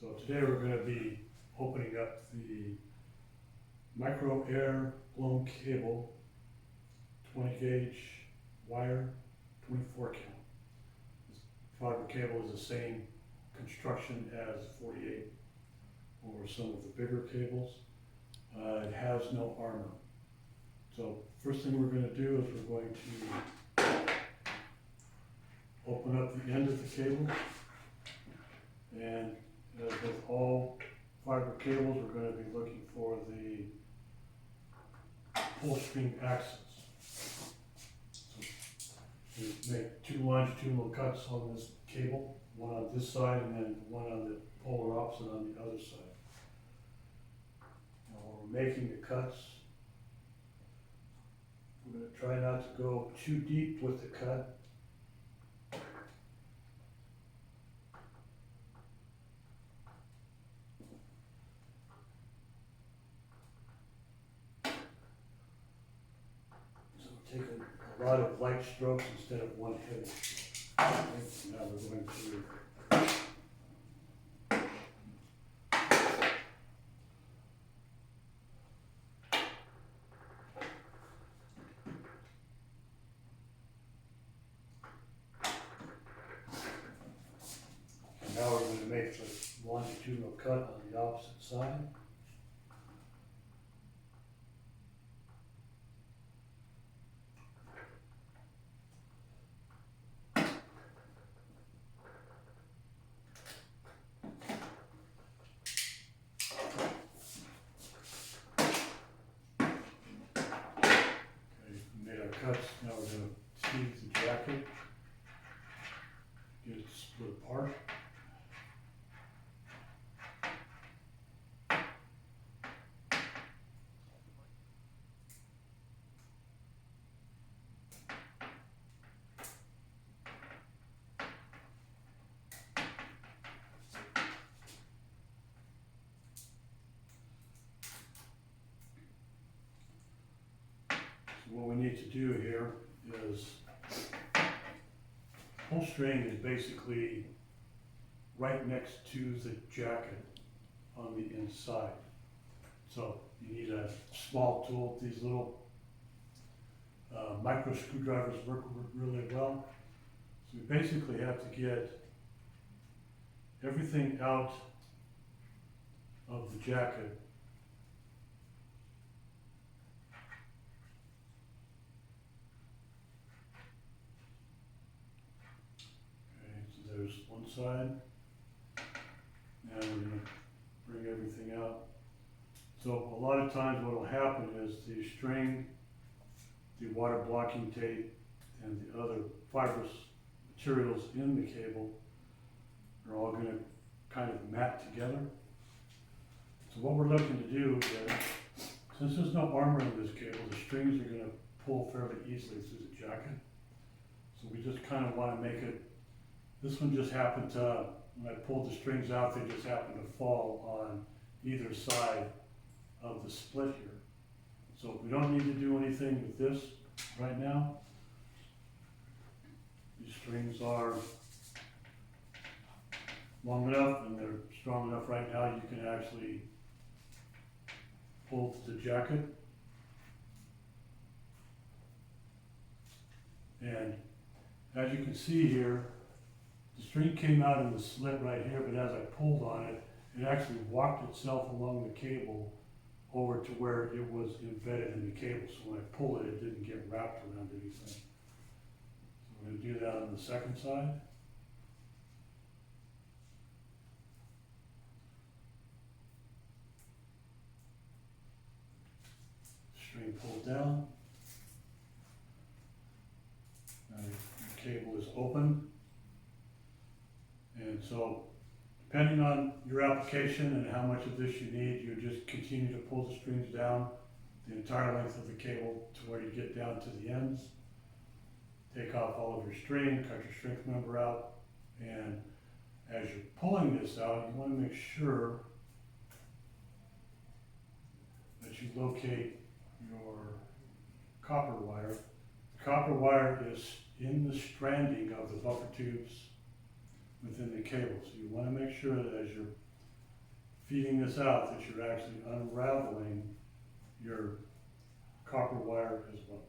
So today we're going to be opening up the micro air blown cable, 20 gauge wire, 24 count. This fiber cable is the same construction as 48 or some of the bigger cables. It has no armor. So first thing we're going to do is we're going to open up the end of the cable, and as with all fiber cables, we're going to be looking for the pull string axis. So we make two longitudinal cuts on this cable, one on this side and then one on the polar opposite on the other side. Now when we're making the cuts, we're going to try not to go too deep with the cut. Take a lot of light strokes instead of one heavy stroke. Now we're going to now we're going to make the longitudinal cut on the opposite side. Cuts. Now we're going to sheath the jacket, get it split apart. What we need to do here is, pull string is basically right next to the jacket on the inside. So you need a small tool. These little micro screwdrivers work really well. So we basically have to get everything out of the jacket . There's one side. Now we're going to bring everything out. So a lot of times what will happen is the string, the water blocking tape, and the other fibrous materials in the cable are all going to kind of mat together. So what we're looking to do is, since there's no armor in this cable, the strings are going to pull fairly easily through the jacket. So we just kind of want to make it. This one just happened to, when I pulled the strings out, they just happened to fall on either side of the split here. So we don't need to do anything with this right now. These strings are long enough and they're strong enough right now you can actually pull the jacket. And as you can see here, the string came out in the slit right here, but as I pulled on it, it actually walked itself along the cable over to where it was embedded in the cable. So when I pull it, it didn't get wrapped around anything. So we're going to do that on the second side. String pulled down. Now the cable is open. And so, depending on your application and how much of this you need, you just continue to pull the strings down the entire length of the cable to where you get down to the ends. Take off all of your string, cut your strength member out, and as you're pulling this out, you want to make sure that you locate your copper wire. The copper wire is in the stranding of the buffer tubes within the cable. So you want to make sure that as you're feeding this out that you're actually unraveling your copper wire as well.